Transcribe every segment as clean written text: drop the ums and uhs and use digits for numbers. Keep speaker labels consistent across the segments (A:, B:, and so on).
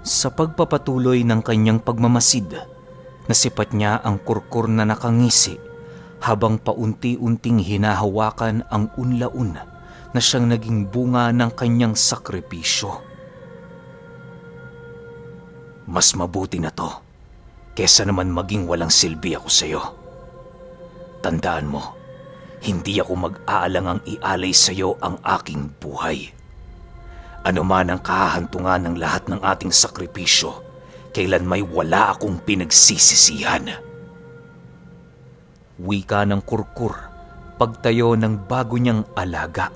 A: Sa pagpapatuloy ng kanyang pagmamasid, nasipat niya ang kurkur na nakangisi habang paunti-unting hinahawakan ang unlaun na siyang naging bunga ng kanyang sakripisyo. Mas mabuti na to kesa naman maging walang silbi ako sa iyo. Tandaan mo, hindi ako mag-aalangang ialay sa iyo ang aking buhay. Ano man ang kahahantungan ng lahat ng ating sakripisyo, kailan may wala akong pinagsisisihan. Wika ng kurkur, pagtayo ng bago niyang alaga.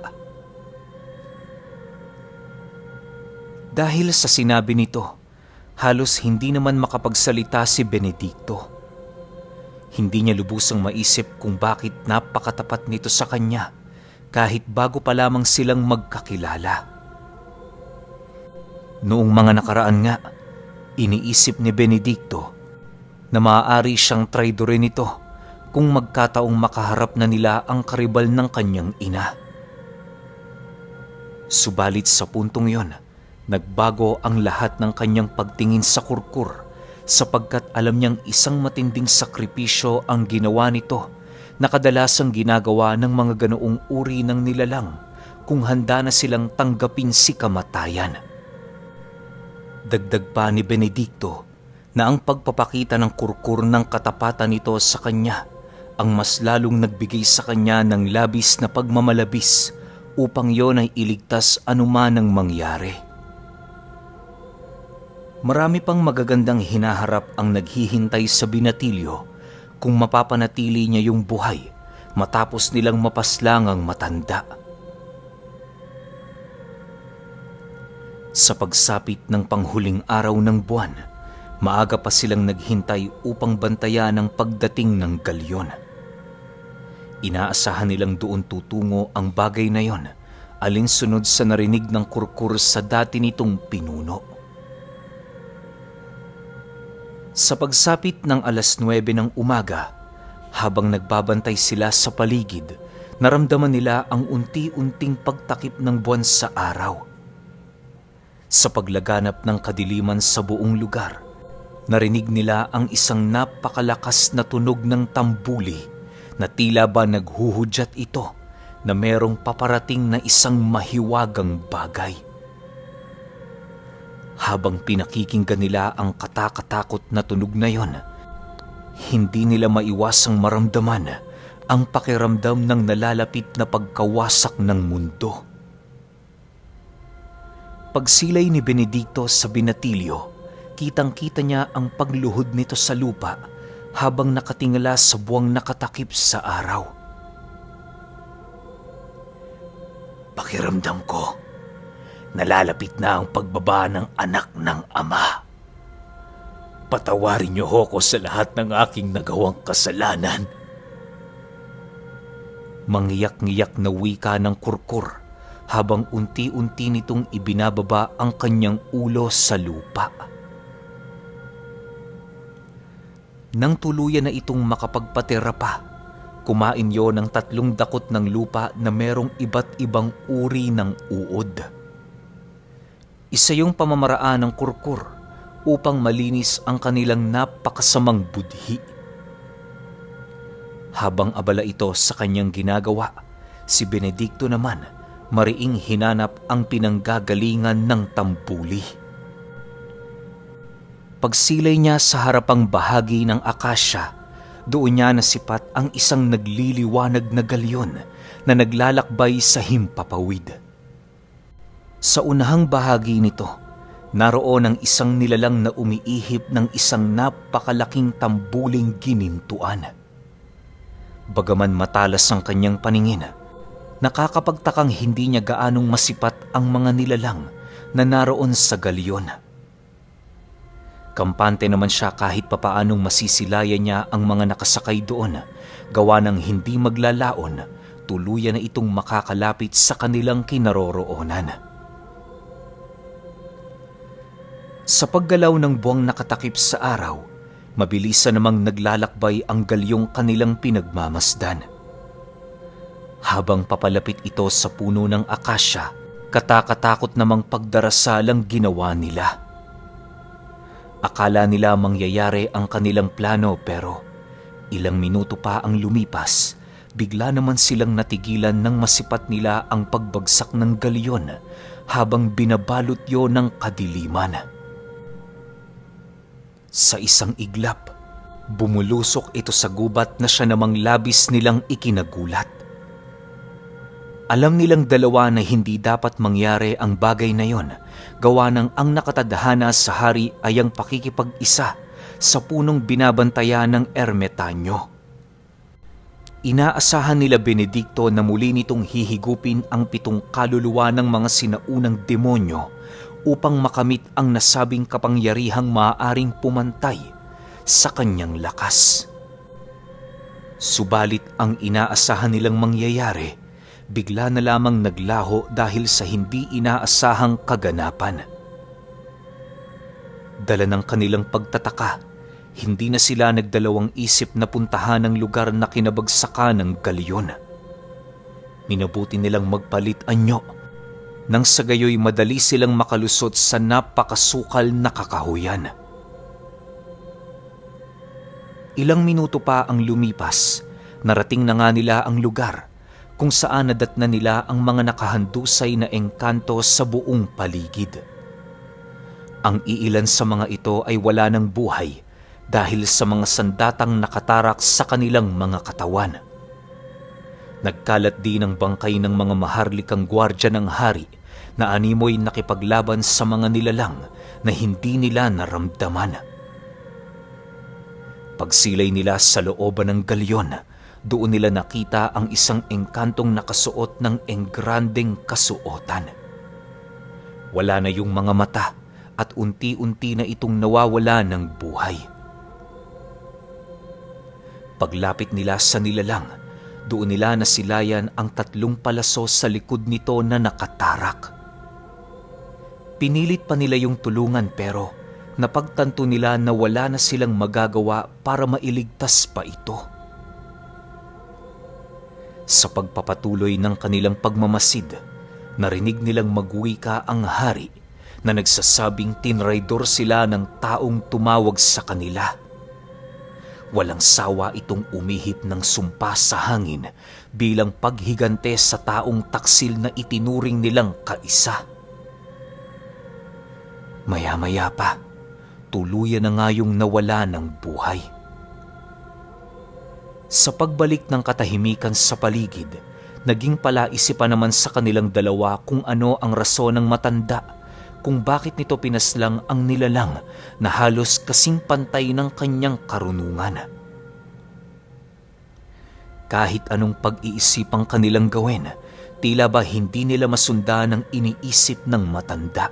A: Dahil sa sinabi nito, halos hindi naman makapagsalita si Benedicto. Hindi niya lubusang maisip kung bakit napakatapat nito sa kanya kahit bago pa lamang silang magkakilala. Noong mga nakaraan nga, iniisip ni Benedicto na maaari siyang traidorin nito kung magkataong makaharap na nila ang karibal ng kanyang ina. Subalit sa puntong yon, nagbago ang lahat ng kanyang pagtingin sa kurkur sapagkat alam niyang isang matinding sakripisyo ang ginawa nito na kadalasang ginagawa ng mga ganoong uri ng nilalang kung handa na silang tanggapin si kamatayan. Dagdag pa ni Benedicto na ang pagpapakita ng kurkur ng katapatan nito sa kanya ang mas lalong nagbigay sa kanya ng labis na pagmamalabis upang yon ay iligtas anuman ang mangyari. Marami pang magagandang hinaharap ang naghihintay sa binatilyo kung mapapanatili niya yung buhay matapos nilang mapaslang ang matanda. Sa pagsapit ng panghuling araw ng buwan, maaga pa silang naghintay upang bantayan ang pagdating ng galyon. Inaasahan nilang doon tutungo ang bagay na yon, alinsunod sa narinig ng kurkur sa dati nitong pinuno. Sa pagsapit ng 9:00 ng umaga, habang nagbabantay sila sa paligid, naramdaman nila ang unti-unting pagtakip ng buwan sa araw. Sa paglaganap ng kadiliman sa buong lugar, narinig nila ang isang napakalakas na tunog ng tambuli na tila ba naghuhudyat ito na merong paparating na isang mahiwagang bagay. Habang pinakikinggan nila ang katakatakot na tunog na yon, hindi nila maiwasang maramdaman ang pakiramdam ng nalalapit na pagkawasak ng mundo. Pagsilay ni Benedicto sa binatilyo, kitang-kita niya ang pagluhod nito sa lupa habang nakatingala sa buwang nakatakip sa araw. Pakiramdam ko, nalalapit na ang pagbaba ng anak ng ama. Patawarin niyo ako sa lahat ng aking nagawang kasalanan. Manghiyak-ngiyak na wika ng kurkur habang unti-unti nitong ibinababa ang kanyang ulo sa lupa. Nang tuluyan na itong makapagpatira pa, kumain yon ng 3 dakot ng lupa na merong iba't ibang uri ng uod. Isa yung pamamaraan ng kurkur upang malinis ang kanilang napakasamang budhi. Habang abala ito sa kanyang ginagawa, si Benedicto naman mariing hinanap ang pinanggagalingan ng tambuli. Pagsilay niya sa harapang bahagi ng akasya, doon niya nasipat ang isang nagliliwanag na galyon na naglalakbay sa himpapawid. Sa unahang bahagi nito, naroon ang isang nilalang na umiihip ng isang napakalaking tambuling ginintuan. Bagaman matalas ang kanyang paningin, nakakapagtakang hindi niya gaanong masipat ang mga nilalang na naroon sa galyon. Kampante naman siya kahit papaanong masisilayan niya ang mga nakasakay doon, gawa ng hindi maglalaon, tuluyan na itong makakalapit sa kanilang kinaroroonan. Sa paggalaw ng buwang nakatakip sa araw, mabilisan namang naglalakbay ang galyong kanilang pinagmamasdan. Habang papalapit ito sa puno ng akasya, katakatakot namang pagdarasalang ginawa nila. Akala nila mangyayari ang kanilang plano pero ilang minuto pa ang lumipas, bigla naman silang natigilan nang masipat nila ang pagbagsak ng galyon habang binabalot yon ng kadiliman. Sa isang iglap, bumulusok ito sa gubat na siya namang labis nilang ikinagulat. Alam nilang dalawa na hindi dapat mangyari ang bagay na yon, gawa ng ang nakatadhana sa hari ay ang pakikipag-isa sa punong binabantayan ng ermetanyo. Inaasahan nila Benedicto na muli nitong hihigupin ang 7 kaluluwa ng mga sinaunang demonyo upang makamit ang nasabing kapangyarihang maaaring pumantay sa kanyang lakas. Subalit ang inaasahan nilang mangyayari, bigla na lamang naglaho dahil sa hindi inaasahang kaganapan. Dala ng kanilang pagtataka, hindi na sila nagdalawang isip na puntahan ang lugar na kinabagsakan ng galyon. Minabuti nilang magpalit anyo, nang sa gayoy madali silang makalusot sa napakasukal na kakahuyan. Ilang minuto pa ang lumipas, narating na nga nila ang lugar kung saan nadatna nila ang mga nakahandusay na engkanto sa buong paligid. Ang iilan sa mga ito ay wala ng buhay dahil sa mga sandatang nakatarak sa kanilang mga katawan. Nagkalat din ang bangkay ng mga maharlikang gwardya ng hari na animoy nakipaglaban sa mga nilalang na hindi nila naramdaman. Pagsilay nila sa looban ng galyon, doon nila nakita ang isang engkantong nakasuot ng engrandeng kasuotan. Wala na yung mga mata at unti-unti na itong nawawala ng buhay. Paglapit nila sa nilalang, doon nila nasilayan ang 3 palaso sa likod nito na nakatarak. Pinilit pa nila yung tulungan pero napagtanto nila na wala na silang magagawa para mailigtas pa ito. Sa pagpapatuloy ng kanilang pagmamasid, narinig nilang magwika ang hari na nagsasabing tinraidor sila ng taong tumawag sa kanila. Walang sawa itong umihip ng sumpa sa hangin bilang paghigante sa taong taksil na itinuring nilang kaisa. Maya-maya pa, tuluyan na nga yung nawala ng buhay. Sa pagbalik ng katahimikan sa paligid, naging palaisipan naman sa kanilang dalawa kung ano ang rason ng matanda, kung bakit nito pinaslang ang nilalang na halos kasing pantay ng kanyang karunungan. Kahit anong pag-iisipang kanilang gawin, tila ba hindi nila masundan ang iniisip ng matanda.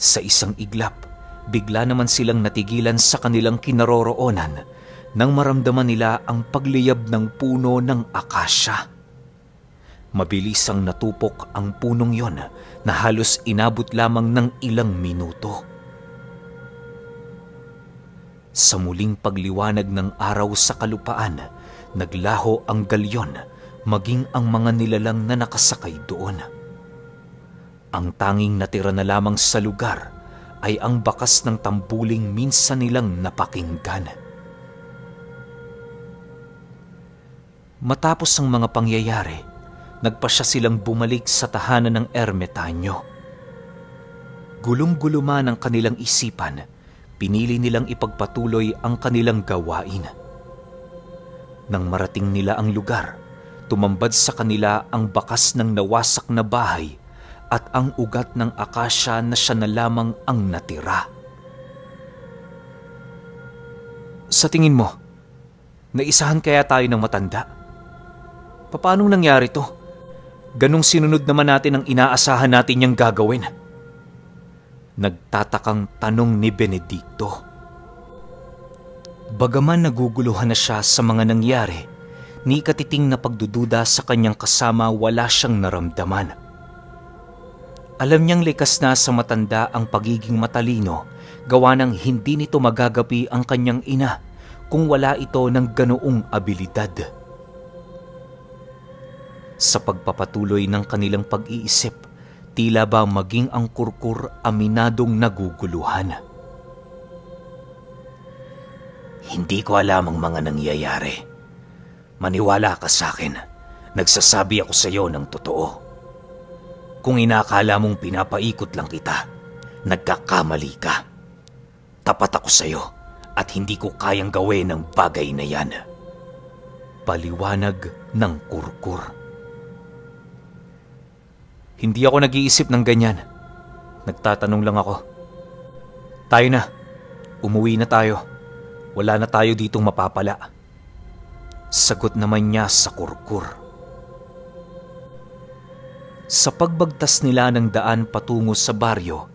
A: Sa isang iglap, bigla naman silang natigilan sa kanilang kinaroroonan nang maramdaman nila ang pagliyab ng puno ng akasya. Mabilisang natupok ang punong yon na halos inabot lamang ng ilang minuto. Sa muling pagliwanag ng araw sa kalupaan, naglaho ang galyon maging ang mga nilalang na nakasakay doon. Ang tanging natira na lamang sa lugar ay ang bakas ng tambuling minsan nilang napakinggan. Matapos ang mga pangyayari, nagpasya silang bumalik sa tahanan ng ermetanyo. Gulong-gulo man ang kanilang isipan, pinili nilang ipagpatuloy ang kanilang gawain. Nang marating nila ang lugar, tumambad sa kanila ang bakas ng nawasak na bahay at ang ugat ng akasya na siya na lamang ang natira. Sa tingin mo, naisahan kaya tayo ng matanda? Paanong nangyari to? Ganong sinunod naman natin ang inaasahan natin niyang gagawin. Nagtatakang tanong ni Benedicto. Bagaman naguguluhan na siya sa mga nangyari, ni katiting na pagdududa sa kanyang kasama wala siyang naramdaman. Alam niyang likas na sa matanda ang pagiging matalino, gawa ng hindi nito magagapi ang kanyang ina kung wala ito ng ganoong abilidad. Sa pagpapatuloy ng kanilang pag-iisip, tila ba maging ang kurkur aminadong naguguluhan. Hindi ko alam ang mga nangyayari. Maniwala ka sa akin. Nagsasabi ako sa iyo ng totoo. Kung inakala mong pinapaikot lang kita, nagkakamali ka. Tapat ako sa iyo at hindi ko kayang gawin ang bagay na yan. Paliwanag ng kurkur. Hindi ako nag-iisip ng ganyan. Nagtatanong lang ako. Tayo na. Umuwi na tayo. Wala na tayo ditong mapapala. Sagot naman niya sa kurkur. Sa pagbagtas nila ng daan patungo sa baryo,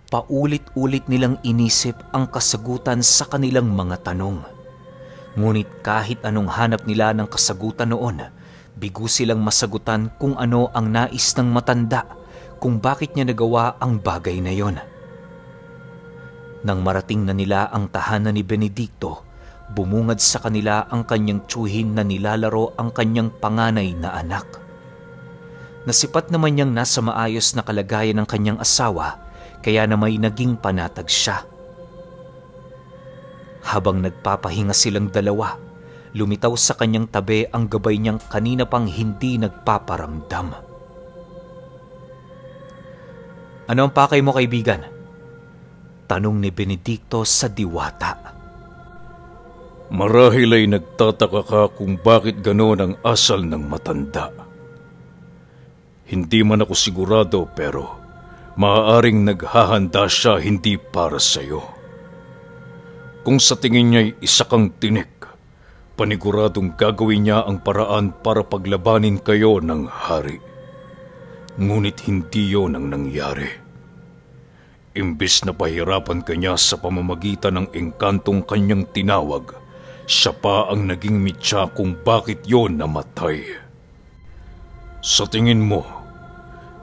A: paulit-ulit nilang inisip ang kasagutan sa kanilang mga tanong. Ngunit kahit anong hanap nila ng kasagutan noon, bigo silang masagutan kung ano ang nais ng matanda, kung bakit niya nagawa ang bagay na yon. Nang marating na nila ang tahanan ni Benedicto, bumungad sa kanila ang kanyang tiyuhin na nilalaro ang kanyang panganay na anak. Nasipat naman niyang nasa maayos na kalagayan ng kanyang asawa, kaya na may naging panatag siya. Habang nagpapahinga silang dalawa, lumitaw sa kanyang tabi ang gabay niyang kanina pang hindi nagpaparamdam. Ano ang pakay mo, kaibigan? Tanong ni Benedicto sa diwata.
B: Marahil ay nagtataka ka kung bakit gano'n ang asal ng matanda. Hindi man ako sigurado pero maaaring naghahanda siya hindi para sa'yo. Kung sa tingin niya'y isa kang tinik, paniguradong gagawin niya ang paraan para paglabanin kayo ng hari. Ngunit hindi yon ang nangyari. Imbis na pahirapan kanya sa pamamagitan ng engkantong kanyang tinawag, siya pa ang naging mitya kung bakit yon namatay. Sa tingin mo,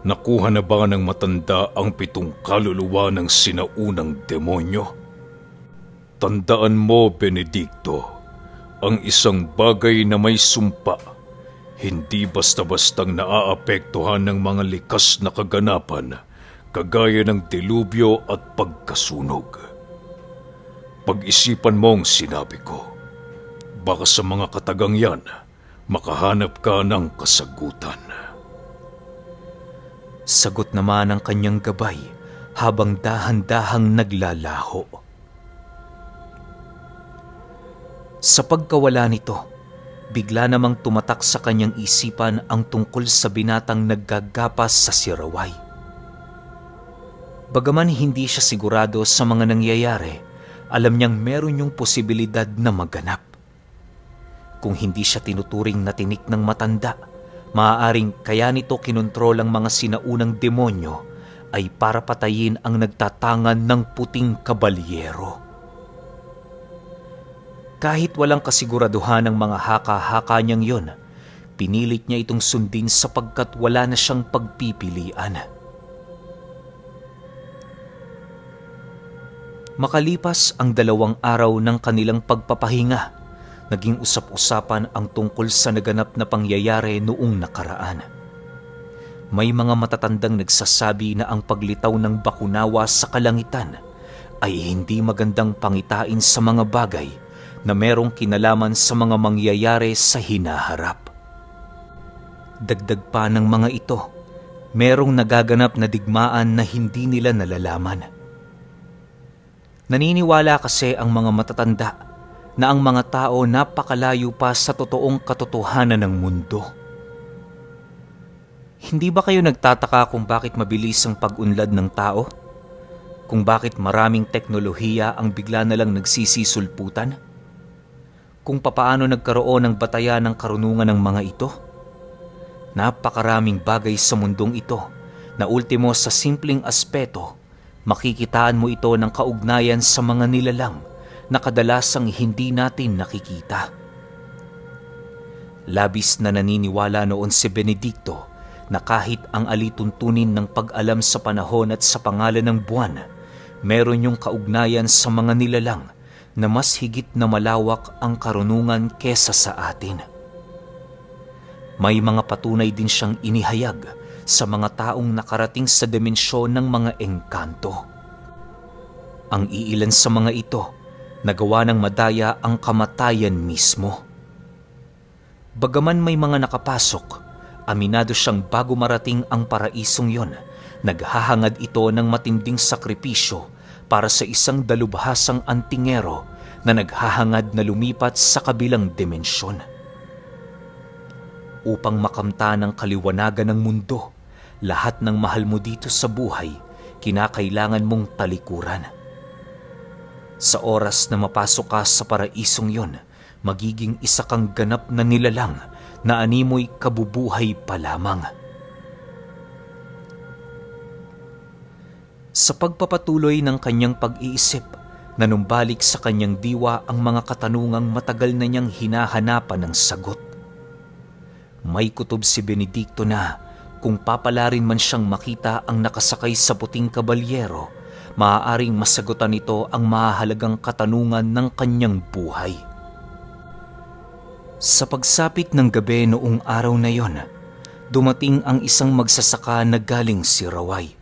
B: nakuha na ba ng matanda ang 7 kaluluwa ng sinaunang demonyo? Tandaan mo, Benedicto, ang isang bagay na may sumpa, hindi basta-bastang naaapektuhan ng mga likas na kaganapan kagaya ng dilubyo at pagkasunog. Pag-isipan mo ang sinabi ko. Baka sa mga katagang yan, makahanap ka ng kasagutan.
A: Sagot naman ang kanyang gabay habang dahan-dahang naglalaho. Sa pagkawala nito, bigla namang tumatak sa kanyang isipan ang tungkol sa binatang naggagapas sa siraway. Bagaman hindi siya sigurado sa mga nangyayari, alam niyang meron yung posibilidad na maganap. Kung hindi siya tinuturing na tinik ng matanda, maaaring kaya nito kinontrol ang mga sinaunang demonyo ay para patayin ang nagtatangan ng puting kabalyero. Kahit walang kasiguraduhan ng mga haka-haka niyang yon, pinilit niya itong sundin sapagkat wala na siyang pagpipilian. Makalipas ang 2 araw ng kanilang pagpapahinga, naging usap-usapan ang tungkol sa naganap na pangyayari noong nakaraan. May mga matatandang nagsasabi na ang paglitaw ng bakunawa sa kalangitan ay hindi magandang pangitain sa mga bagay na merong kinalaman sa mga mangyayari sa hinaharap. Dagdag pa ng mga ito, merong nagaganap na digmaan na hindi nila nalalaman. Naniniwala kasi ang mga matatanda na ang mga tao napakalayo pa sa totoong katotohanan ng mundo. Hindi ba kayo nagtataka kung bakit mabilis ang pag-unlad ng tao? Kung bakit maraming teknolohiya ang bigla na lang nagsisisulputan? Kung papaano nagkaroon ng batayan ng karunungan ng mga ito? Napakaraming bagay sa mundong ito na ultimo sa simpleng aspeto, makikitaan mo ito ng kaugnayan sa mga nilalang na kadalasang hindi natin nakikita. Labis na naniniwala noon si Benedicto na kahit ang alituntunin ng pag-alam sa panahon at sa pangalan ng buwan, meron yung kaugnayan sa mga nilalang na mas higit na malawak ang karunungan kesa sa atin. May mga patunay din siyang inihayag sa mga taong nakarating sa dimensyon ng mga engkanto. Ang iilan sa mga ito, Nagawa ng madaya ang kamatayan mismo. Bagaman may mga nakapasok, aminado siyang bago marating ang paraisong yon, naghahangad ito ng matinding sakripisyo para sa isang dalubhasang antingero na naghahangad na lumipat sa kabilang dimensyon. Upang makamta ng kaliwanagan ng mundo, lahat ng mahal mo dito sa buhay, kinakailangan mong talikuran. Sa oras na mapasok ka sa paraisong yon, magiging isa kang ganap na nilalang na animoy kabubuhay pa lamang. Sa pagpapatuloy ng kanyang pag-iisip, nanumbalik sa kanyang diwa ang mga katanungang matagal na niyang hinahanapan ng sagot. May kutob si Benedicto na kung papalarin man siyang makita ang nakasakay sa puting kabalyero, maaaring masagutan nito ang mahahalagang katanungan ng kanyang buhay. Sa pagsapit ng gabi noong araw na yon, dumating ang isang magsasaka na galing Siraway.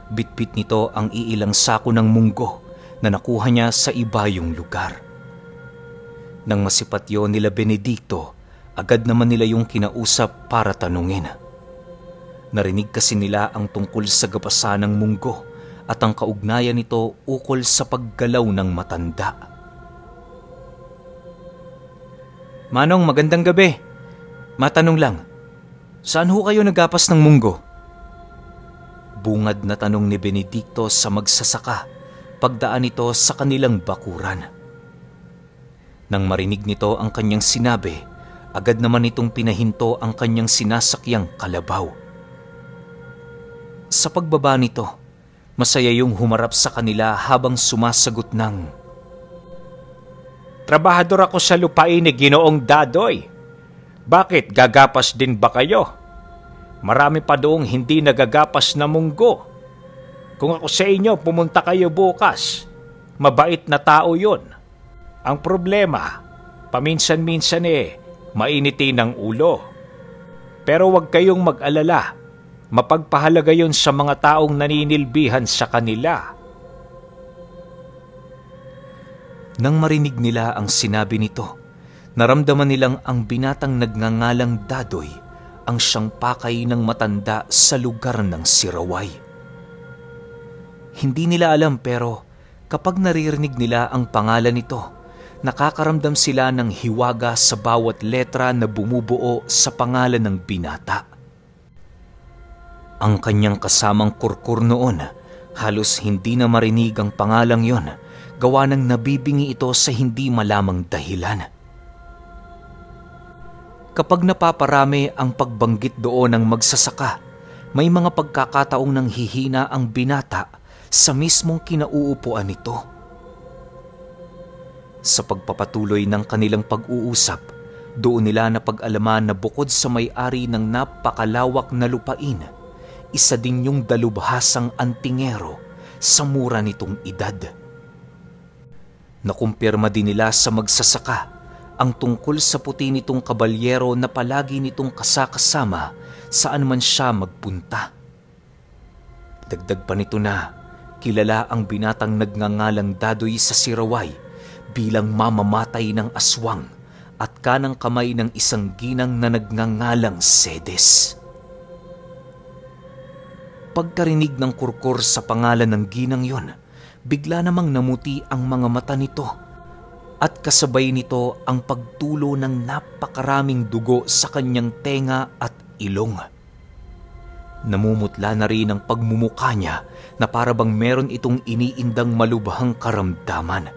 A: Bitbit nito ang iilang sako ng munggo na nakuha niya sa ibayong lugar. Nang masipat yon nila Benedicto, agad naman nila yung kinausap para tanungin. Narinig kasi nila ang tungkol sa gapasan ng munggo at ang kaugnayan nito ukol sa paggalaw ng matanda. Manong, magandang gabi. Matanong lang, saan ho kayo nagapas ng munggo? Bungad na tanong ni Benedicto sa magsasaka, pagdaan nito sa kanilang bakuran. Nang marinig nito ang kanyang sinabi, agad naman itong pinahinto ang kanyang sinasakyang kalabaw. Sa pagbaba nito, masaya yung humarap sa kanila habang sumasagot ng,
C: Trabahador ako sa lupain ni Ginoong Dadoy. Bakit, gagapas din ba kayo? Marami pa doong hindi nagagapas na munggo. Kung ako sa inyo, pumunta kayo bukas. Mabait na tao yun. Ang problema, paminsan-minsan mainitin ang ulo. Pero huwag kayong mag-alala. Mapagpahalaga yun sa mga taong naninilbihan sa kanila.
A: Nang marinig nila ang sinabi nito, naramdaman nilang ang binatang nagngangalang Dadoy ang siyang pakay ng matanda sa lugar ng Siraway. Hindi nila alam pero kapag naririnig nila ang pangalan nito, nakakaramdam sila ng hiwaga sa bawat letra na bumubuo sa pangalan ng binata. Ang kanyang kasamang kurkur noon, halos hindi na marinig ang pangalang yon, gawa ng nabibingi ito sa hindi malamang dahilan. Kapag napaparami ang pagbanggit doon ng magsasaka, may mga pagkakataong nang hihina ang binata sa mismong kinauupuan nito. Sa pagpapatuloy ng kanilang pag-uusap, doon nila napag-alaman na bukod sa may-ari ng napakalawak na lupain, isa din yung dalubhasang antingero sa mura nitong edad. Nakumpirma din nila sa magsasaka ang tungkol sa puti nitong kabalyero na palagi nitong kasakasama saan man siya magpunta. Dagdag pa nito na kilala ang binatang nagngangalang Dadoy sa Siraway bilang mamamatay ng aswang at kanang kamay ng isang ginang na nagngangalang Sedes. Pagkarinig ng kurkur sa pangalan ng ginang yon, bigla namang namuti ang mga mata nito at kasabay nito ang pagtulo ng napakaraming dugo sa kanyang tenga at ilong. Namumutla na rin ang pagmumukha niya na parabang meron itong iniindang malubhang karamdaman.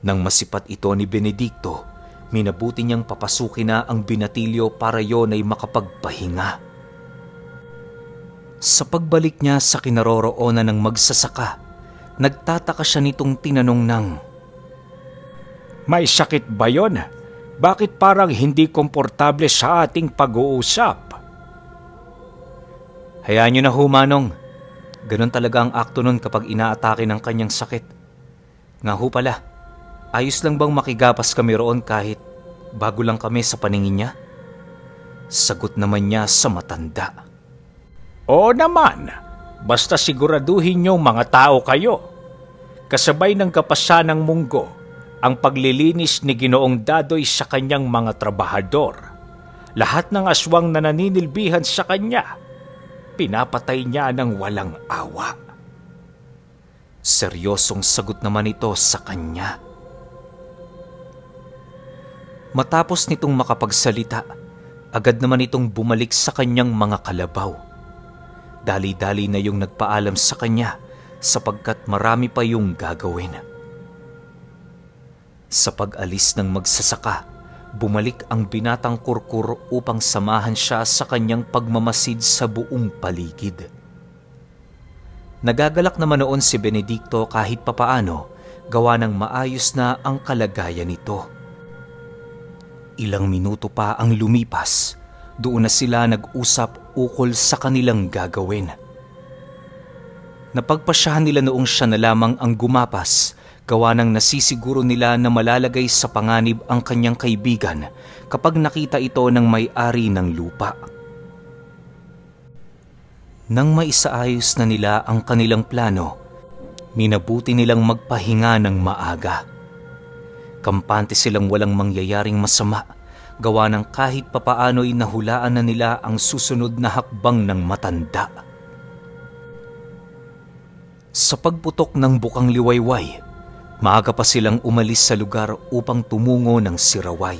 A: Nang masipat ito ni Benedicto, minabuti niyang papasukin na ang binatilyo para yon ay makapagpahinga. Sa pagbalik niya sa kinaroroonan ng magsasaka, nagtataka siya nitong tinanong ng,
C: May sakit ba yon? Bakit parang hindi komportable sa ating pag-uusap?
A: Hayaan niyo na ho, Manong. Ganon talaga ang akto nun kapag inaatake ng kanyang sakit. Nga ho pala, ayos lang bang makigapas kami roon kahit bago lang kami sa paningin niya? Sagot naman niya sa matanda.
C: Oo naman, basta siguraduhin niyo mga tao kayo. Kasabay ng kapasanang munggo, ang paglilinis ni Ginoong Dadoy sa kanyang mga trabahador. Lahat ng aswang na naninilbihan sa kanya, pinapatay niya ng walang awa.
A: Seryosong sagot naman ito sa kanya. Matapos nitong makapagsalita, agad naman itong bumalik sa kanyang mga kalabaw. Dali-dali na yung nagpaalam sa kanya sapagkat marami pa yung gagawin. Sa pag-alis ng magsasaka, bumalik ang binatang Kurkur upang samahan siya sa kanyang pagmamasid sa buong paligid. Nagagalak naman noon si Benedicto kahit papaano, gawa ng maayos na ang kalagayan nito. Ilang minuto pa ang lumipas, doon na sila nag-usap ukol sa kanilang gagawin. Napagpasyahan nila noong siya na lamang ang gumapas, gawa ng nasisiguro nila na malalagay sa panganib ang kanyang kaibigan kapag nakita ito ng may-ari ng lupa. Nang maisaayos na nila ang kanilang plano, minabuti nilang magpahinga ng maaga. Kampante silang walang mangyayaring masama, gawa ng kahit papaano'y nahulaan na nila ang susunod na hakbang ng matanda. Sa pagputok ng bukang liwayway, maaga pa silang umalis sa lugar upang tumungo ng Siraway.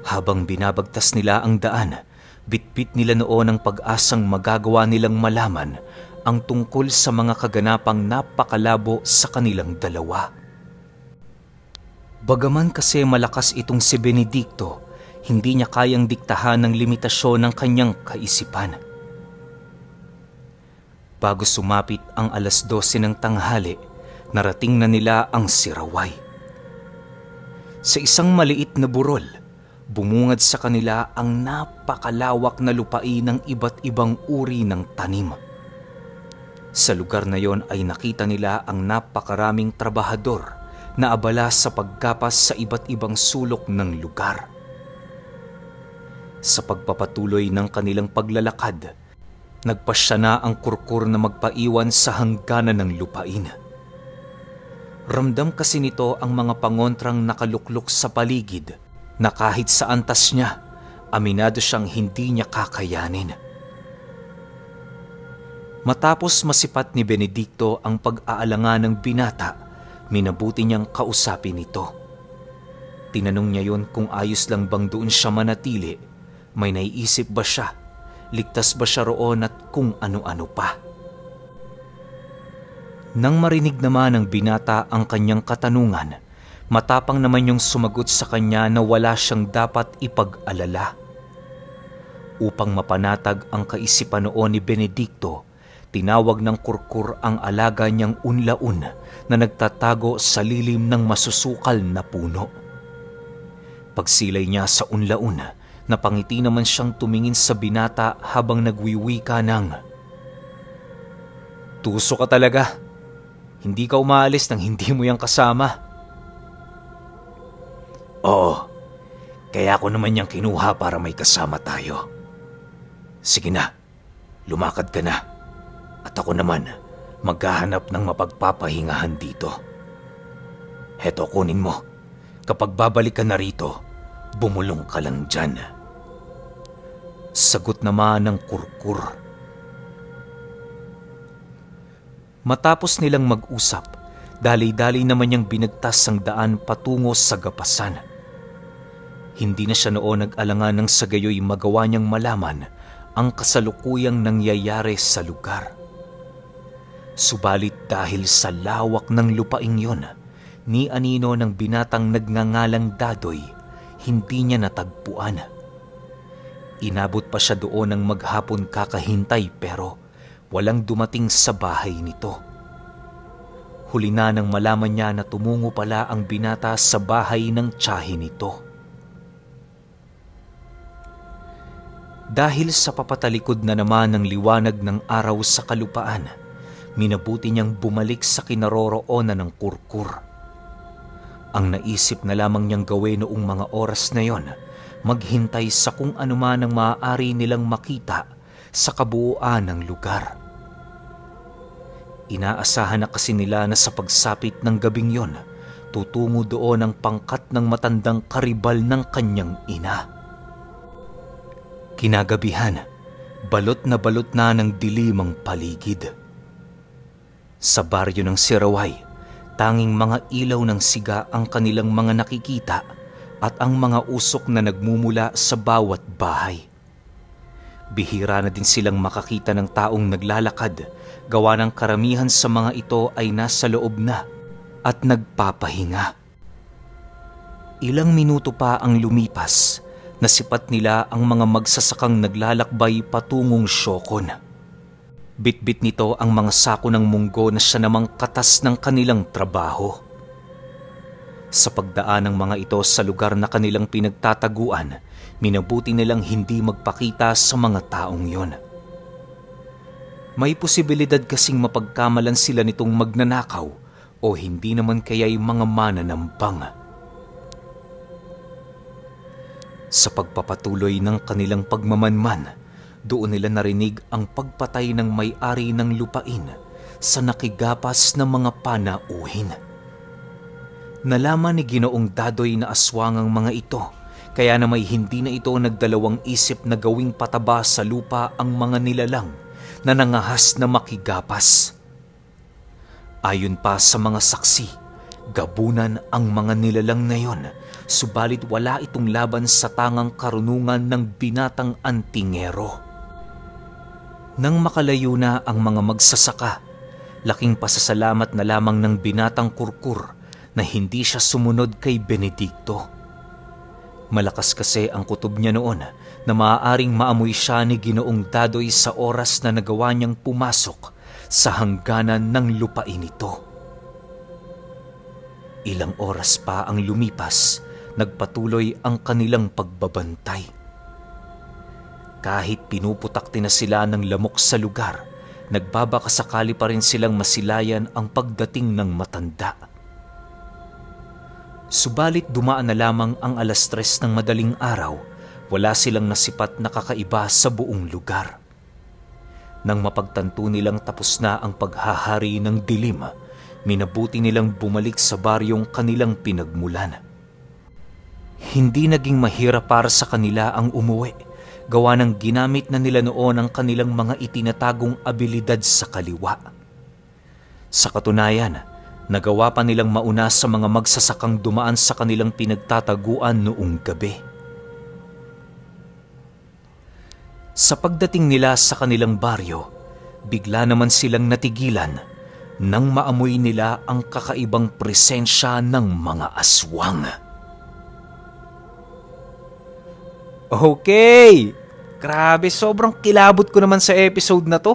A: Habang binabagtas nila ang daan, bitbit nila noon ang pag-asang magagawa nilang malaman ang tungkol sa mga kaganapang napakalabo sa kanilang dalawa. Bagaman kasi malakas itong si Benedicto, hindi niya kayang diktahan ng limitasyon ng kanyang kaisipan. Bago sumapit ang 12:00 ng tanghali, narating na nila ang Siraway. Sa isang maliit na burol, bumungad sa kanila ang napakalawak na lupain ng iba't ibang uri ng tanim. Sa lugar na yon ay nakita nila ang napakaraming trabahador na abala sa paggapas sa iba't ibang sulok ng lugar. Sa pagpapatuloy ng kanilang paglalakad, nagpasya na ang Kurkur na magpaiwan sa hangganan ng lupain. Ramdam kasi nito ang mga pangontrang nakaluklok sa paligid na kahit sa antas niya, aminado siyang hindi niya kakayanin. Matapos masipat ni Benedicto ang pag-aalangan ng binata, minabuti niyang kausapin ito. Tinanong niya yon kung ayos lang bang doon siya manatili, may naiisip ba siya, ligtas ba siya roon at kung ano-ano pa. Nang marinig naman ng binata ang kanyang katanungan, matapang naman yung sumagot sa kanya na wala siyang dapat ipag-alala. Upang mapanatag ang kaisipan noon ni Benedicto, tinawag ng Kurkur ang alaga niyang unlaun na nagtatago sa lilim ng masusukal na puno. Pagsilay niya sa unlaun, napangiti naman siyang tumingin sa binata habang nagwiwika ng, "Tuso ka talaga. Hindi ka umaalis nang hindi mo yang kasama."
B: "Oo, kaya ako naman yang kinuha para may kasama tayo. Sige na, lumakad ka na. At ako naman, maghahanap ng mapagpapahingahan dito. Heto, kunin mo. Kapag babalik ka na rito, bumulong ka lang dyan."
A: Sagot naman ng Kurkur. Matapos nilang mag-usap, dali-dali naman niyang binagtas ang daan patungo sa gapasan. Hindi na siya noon nag-alangan ng sa gayoy magawa niyang malaman ang kasalukuyang nangyayari sa lugar. Subalit dahil sa lawak ng lupaing yon, ni anino ng binatang nagngangalang Dadoy, hindi niya natagpuan. Inabot pa siya doon ng maghapon kakahintay pero walang dumating sa bahay nito. Huli na nang malaman niya na tumungo pala ang binata sa bahay ng tiyahin nito. Dahil sa papatalikod na naman ng liwanag ng araw sa kalupaan, minabuti niyang bumalik sa kinaroroonan ng Kurkur. Ang naisip na lamang niyang gawin noong mga oras na yon, maghintay sa kung anuman ang maaari nilang makita sa kabuuan ng lugar. Inaasahan na kasi nila na sa pagsapit ng gabing yon, tutungo doon ang pangkat ng matandang karibal ng kanyang ina. Kinagabihan, balot na ng dilim ang paligid. Sa baryo ng Siraway, tanging mga ilaw ng siga ang kanilang mga nakikita at ang mga usok na nagmumula sa bawat bahay. Bihira na din silang makakita ng taong naglalakad, gawa ng karamihan sa mga ito ay nasa loob na at nagpapahinga. Ilang minuto pa ang lumipas, nasipat nila ang mga magsasakang naglalakbay patungong Siokon. Bitbit nito ang mga sako ng munggo na siya namang katas ng kanilang trabaho. Sa pagdaan ng mga ito sa lugar na kanilang pinagtataguan, minabuti nilang hindi magpakita sa mga taong yon. May posibilidad kasing mapagkamalan sila nitong magnanakaw o hindi naman kaya'y mga mananambang. Sa pagpapatuloy ng kanilang pagmamanman, doon nila narinig ang pagpatay ng may-ari ng lupain sa nakigapas na mga panauhin. Nalaman ni Ginoong Dadoy na aswang ang mga ito, kaya na may hindi na ito nagdalawang isip na gawing pataba sa lupa ang mga nilalang na nangahas na makigapas. Ayon pa sa mga saksi, gabunan ang mga nilalang na yon, subalit wala itong laban sa tangang karunungan ng binatang antingero. Nang makalayo na ang mga magsasaka, laking pasasalamat na lamang ng binatang kurkur na hindi siya sumunod kay Benedicto. Malakas kasi ang kutob niya noon na maaaring maamoy siya ni Ginoong Dadoy sa oras na nagawa niyang pumasok sa hangganan ng lupain nito. Ilang oras pa ang lumipas, nagpatuloy ang kanilang pagbabantay. Kahit pinuputakti na sila ng lamok sa lugar, nagbabakasakali pa rin silang masilayan ang pagdating ng matanda. Subalit dumaan na lamang ang 3:00 ng madaling araw, wala silang nasipat na kakaiba sa buong lugar. Nang mapagtanto nilang tapos na ang paghahari ng dilim, minabuti nilang bumalik sa baryong kanilang pinagmulan. Hindi naging mahirap para sa kanila ang umuwi, gawa ng ginamit na nila noon ang kanilang mga itinatagong abilidad sa kaliwa. Sa katunayan, nagawa pa nilang mauna sa mga magsasakang dumaan sa kanilang pinagtataguan noong gabi. Sa pagdating nila sa kanilang baryo, bigla naman silang natigilan nang maamoy nila ang kakaibang presensya ng mga aswang.
C: Okay! Grabe, sobrang kilabot ko naman sa episode na to.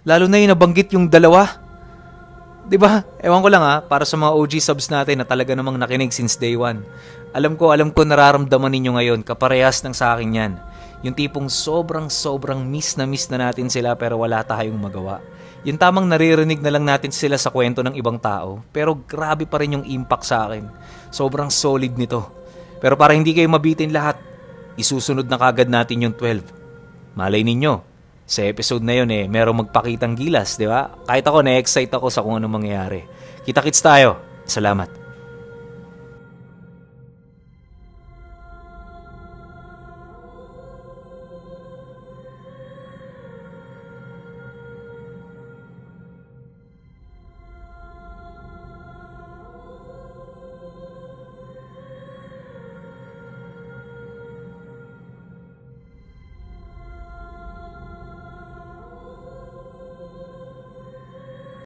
C: Lalo na yung nabanggit yung dalawa. Diba? Ewan ko lang para sa mga OG subs natin na talaga namang nakinig since day one. Alam ko nararamdaman ninyo ngayon, kaparehas ng sa akin yan. Yung tipong sobrang miss na natin sila pero wala tayong magawa. Yung tamang naririnig na lang natin sila sa kwento ng ibang tao, pero grabe pa rin yung impact sa akin. Sobrang solid nito. Pero para hindi kayo mabitin lahat, isusunod na kagad natin yung 12. Malay ninyo, sa episode na yun merong magpakitang gilas, di ba? Kahit ako, na-excite ako sa kung ano mangyayari. Kita-kits tayo. Salamat.